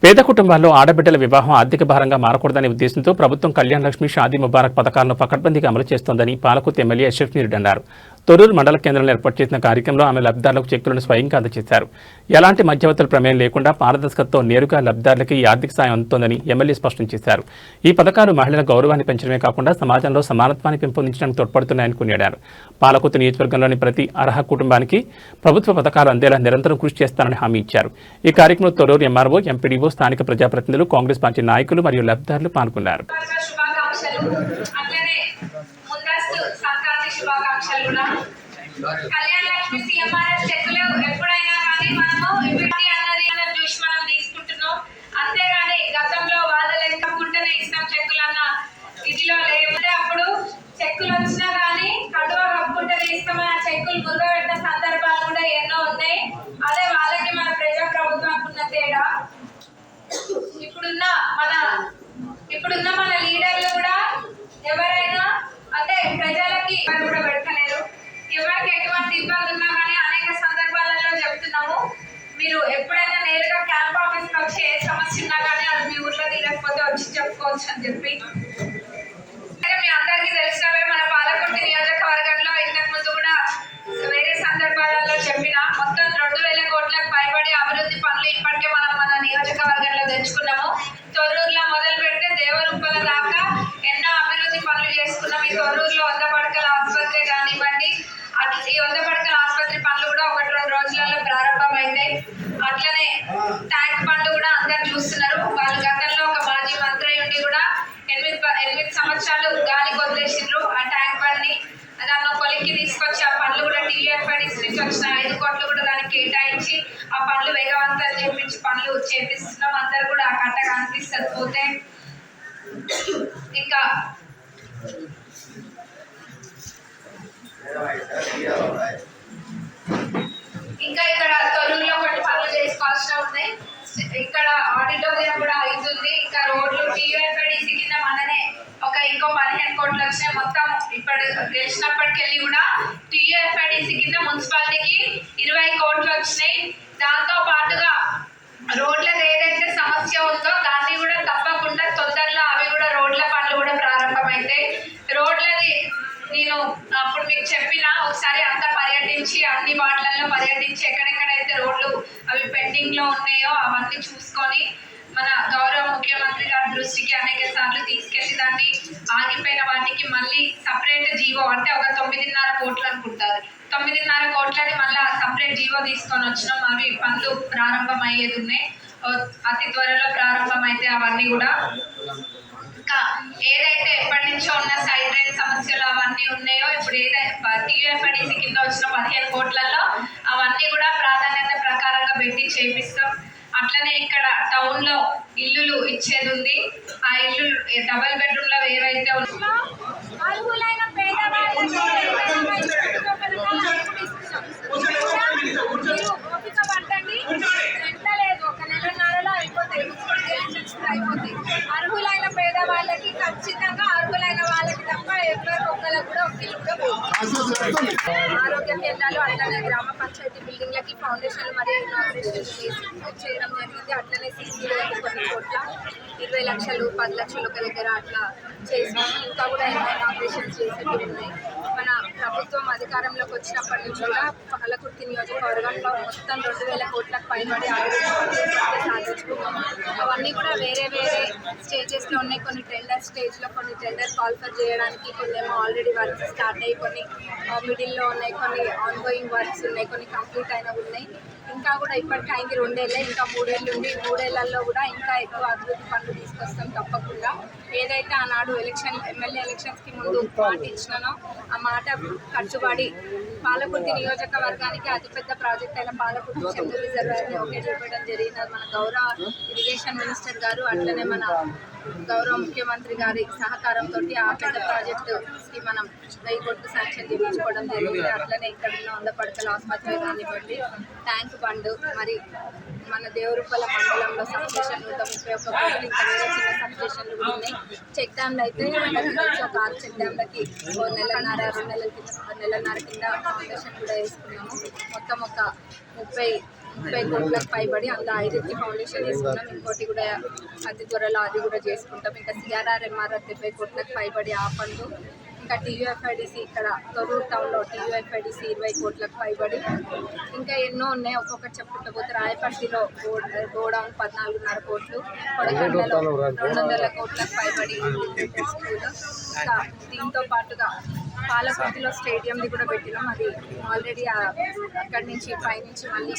పేద కుటుంబాల్లో ఆడబిడ్డల వివాహం ఆర్థిక భారంగా మారకూడదనే ఉద్దేశంతో ప్రభుత్వం కళ్యాణ్ లక్ష్మి షాదీ ముబారక్ పథకాలను పకడ్బందీగా అమలు చేస్తోందని పాలకుర్తి ఎమ్మెల్యే అష్రఫ్ రెడ్డి అన్నారు. తొర్రూరు మండల కేంద్రంలో ఏర్పాటు చేసిన కార్యక్రమంలో ఆమె లబ్ధిదారులకు చెక్కులను స్వయంగా అందజేశారు. ఎలాంటి మధ్యవర్తుల ప్రమేయం లేకుండా పారదర్శకతతో నేరుగా లబ్ధిదారులకి ఈ ఆర్థిక సాయం అందుతోందని ఎమ్మెల్యే స్పష్టం చేశారు. ఈ పథకాలు మహిళల గౌరవాన్ని పెంచడమే కాకుండా సమాజంలో సమానత్వాన్ని పెంపొందించడానికి తోడ్పడుతున్నాయని కొనియాడారు. పాలకుర్తి నియోజకవర్గంలోని ప్రతి అర్హ కుటుంబానికి ప్రభుత్వ పథకాలు అందేలా నిరంతరం కృషి చేస్తానని హామీ ఇచ్చారు. ఈ కార్యక్రమంలో తొర్రూరు ఎంఆర్ఓ, ఎంపీడీఓ, స్థానిక ప్రజాప్రతినిధులు, కాంగ్రెస్ పార్టీ నాయకులు మరియు లబ్ధిదారులు పాల్గొన్నారు. కళ్యాణ్ లక్ష్మి సీఎంఆర్ఎఫ్ చెక్కులు ఎప్పుడైనా కానీ మనము ఇప్పటి అన్నది చూసి మనం తీసుకుంటున్నాం. అంతేగాని గతంలో వాళ్ళ లెక్కకుంటేనే ఇస్తాం చెక్కులన్న ఇదిలో లేకపోతే అప్పుడు చెక్కులు వచ్చినా కానీ కడువ కప్పుకుంటేనే ఇస్తామని ఆ చెక్కులు మురుగబెట్టిన సందర్భాలు కూడా ఎన్నో ఉన్నాయి. అదే వాళ్ళకి మన ప్రజా ప్రభుత్వానికి ఉన్న తేడా. ఇప్పుడున్న మన లీడర్లు కూడా ఎవరైనా అంటే ప్రజలకి కూడా పెడతలేరు. ఎవరికి ఎటువంటి ఇబ్బంది ఉన్నా కానీ అనేక సందర్భాలలో చెప్తున్నాము, మీరు ఎప్పుడైనా నేరుగా క్యాంప్ ఆఫీస్కి వచ్చి ఏ సమస్య ఉన్నా కానీ అది మీ ఊర్లో తీరకపోతే వచ్చి చెప్పుకోవచ్చు అని చెప్పి మీ అందరికీ తెలిసినవే. మన పాలకుర్తి నియోజకవర్గంలో ఇంతకు ముందు కూడా వేరే సందర్భాలలో చెప్పిన మొత్తం 2,000 కోట్లకు పైబడి అభివృద్ధి పనులు ఇప్పటికే మనం మన నియోజకవర్గంలో తెచ్చుకున్నాము. తొర్రూరులో మొదలు పెడితే దేవరూపల దాకా ఎన్నో అభివృద్ధి పనులు చేసుకున్నాం. ఈ తొర్రూరులో 100 పడకల ఆసుపత్రి కానివ్వండి, ఈ 100 పడకల ఆసుపత్రి పనులు కూడా 1-2 రోజులలో ప్రారంభమైంది. అట్లనే ట్యాంక్ బండ్ కూడా అందరు చూస్తున్నారు. వాళ్ళు గతంలో ఒక మాజీ మంత్రి ఉండి కూడా 8 సంవత్సరాలు గాలికి వదిలేసిండ్రు ఆ ట్యాంక్ బండ్ ని. దాన్ని కొలిక్కి తీసుకొచ్చి ఆ పనులు కూడా టీఎఫ్ఐడిసి నుంచి వచ్చిన 5 కోట్లు కూడా దానికి కేటాయించి ఆ పనులు వేగవంతం చేపించి పనులు చేపిస్తున్నాం. అందరు కూడా ఆ కట్ట కనిపిస్తుంది. పోతే ఇంకా ఇక్కడ తొర్రూరులో ఒకటి పనులు చేసుకోవాల్సిన ఉన్నాయి. ఇక్కడ ఆడిటోరియం కూడా అవుతుంది. ఇంకా రోడ్లు టీఎఫ్ఐడిసి కింద మననే ఇంకో 15 కోట్లు వచ్చినాయి. మొత్తం ఇప్పుడు గెలిచినప్పటికెళ్ళి కూడా టీఎఫ్ఐడిసి కింద మున్సిపాలిటీకి 20 కోట్లు వచ్చినాయి. దాంతో పాటుగా రోడ్లది ఏదైతే సమస్య ఉందో దాన్ని కూడా తప్పకుండా తొందరలో అవి కూడా రోడ్ల పనులు కూడా ప్రారంభమైతాయి. రోడ్లది నేను అప్పుడు మీకు చెప్పిన ఒకసారి అంతా పర్యటించి అన్ని వార్డులలో పర్యటించి ఎక్కడెక్కడైతే రోడ్లు అవి పెండింగ్ లో ఉన్నాయో అవన్నీ చూసుకొని మన గౌరవ ముఖ్యమంత్రి గారి దృష్టికి అనేక సార్లు తీసుకెళ్లి దాన్ని ఆగిపోయిన వాటికి మళ్ళీ సపరేట్ జీవో అంటే ఒక 9.5 కోట్లు అనుకుంటారు. 9.5 కోట్లని మళ్ళీ సపరేట్ జీవో తీసుకొని వచ్చినాం. అవి పనులు ప్రారంభమయ్యేది ఉన్నాయి. అతి త్వరలో ప్రారంభమైతే అవన్నీ కూడా ఇంకా ఏదైతే ఎప్పటి నుంచో ఉన్న సైడ్ రైన్ సమస్యలు అవన్నీ ఉన్నాయో ఇప్పుడు ఏదైతే టీఎఫ్ఐడిసి కింద వచ్చిన 15 కోట్లలో అవన్నీ కూడా ప్రాధాన్యత ప్రకారంగా పెట్టి చేపిస్తాం. అట్లనే ఇక్కడ టౌన్ లో ఇల్లులు ఇచ్చేది ఉంది. ఆ ఇల్లు డబుల్ బెడ్రూమ్ లో ఏవైతే అర్హులైన అర్హులైన పేదవాళ్ళకి ఖచ్చితంగా అర్హులైన వాళ్ళకి తప్ప ఎవరికొక్కరికి కూడా ఒక ఇల్లు కూడా ఆరోగ్య కేంద్రాలు అట్లనే గ్రామ పంచాయతీ బిల్డింగ్లకి ఫౌండేషన్లు మరియు ఇనాగ్రేషన్ చేయడం జరిగింది. అట్లనే సీసీలు కొన్ని కోట్ల 20 లక్షలు 10 లక్షలు ఒక దగ్గర అట్లా చేసాము. ఇంకా కూడా ఎన్నో ఇనాగ్రేషన్స్ చేసేవి ఉన్నాయి. మన ప్రభుత్వం అధికారంలోకి వచ్చినప్పటి నుంచి కూడా పాలకుర్తి నియోజకవర్గంలో మొత్తం 2,000 కోట్లకు పైబడి సాధించుకున్నాము. అవన్నీ కూడా వేరే వేరే స్టేజెస్లో ఉన్నాయి. కొన్ని టెండర్ స్టేజ్లో, కొన్ని టెండర్ కాల్ఫర్ చేయడానికి, కొన్ని ఏమో ఆల్రెడీ వర్క్స్ స్టార్ట్ అయ్యి, కొన్ని మిడిల్లో ఉన్నాయి, కొన్ని ఆన్గోయింగ్ వర్క్స్ ఉన్నాయి, కొన్ని కంప్లీట్ అయినవి ఉన్నాయి. ఇంకా కూడా ఇప్పటికీ అయింది 2 ఏళ్ళే, ఇంకా 3 ఏళ్ళు ఉంది. 3 ఏళ్లలో కూడా ఇంకా ఎక్కువ అభివృద్ధి పనులు తీసుకొస్తాం తప్పకుండా. ఏదైతే ఆనాడు ఎమ్మెల్యే ఎలక్షన్స్కి ముందు మాట ఇచ్చినానో ఆ మాట ఖర్చుబడి పాలకుర్తి నియోజకవర్గానికి అతిపెద్ద ప్రాజెక్ట్ అయిన పాలకుర్తి చెంబు రిజర్వాయర్ని ఓకే చెప్పడం జరిగింది. మన గౌరవ ఇరిగేషన్ మినిస్టర్ గారు అట్లనే మన గౌరవ ముఖ్యమంత్రి గారి సహకారంతో ఆ పెద్ద ప్రాజెక్టుకి మనం 1000 కోట్లు శాంక్షన్ చేయించుకోవడం జరిగింది. అట్లనే ఇక్కడ ఉన్న 100 పడకల ఆసుపత్రి కానివ్వండి, ట్యాంక్ బండ్, మరి మన దేవరూపల మండలంలో సబ్స్టేషన్ 131 కోట్లు, ఇంకా వేరే చిన్న సబ్స్టేషన్లు కూడా ఉన్నాయి. చెక్ డ్యామ్లు అయితే ఒక 6 చెక్ డ్యామ్లకి 2 నెలన్నర కింద ఫౌండేషన్ కూడా వేసుకున్నాము. మొత్తం ఒక 30 కోట్లకు పైబడి అందులో 5 ఫౌండేషన్ వేసుకున్నాం. ఇంకోటి కూడా అతి త్వరలో అది కూడా చేసుకుంటాం. ఇంకా CRR-MRR 70 కోట్లకు పైబడి ఆ ఫండ్, ఇంకా TUFIDC ఇక్కడ తొర్రూరు టౌన్లో TUFIDC 20 కోట్లకు పైబడి, ఇంకా ఎన్నో ఉన్నాయి. ఒక్కొక్కటి చెప్పుకుంటూ పోతే రాయపర్తిలో గోడౌన్ 14.5 కోట్లు, కొడకండ్లలో 200 కోట్లకు పైబడి స్కూల్. ఇంకా దీంతో పాటుగా పాలకుర్తిలో స్టేడియంది కూడా పెట్టినాం. అది ఆల్రెడీ అక్కడి నుంచి పైనుంచి మళ్ళీ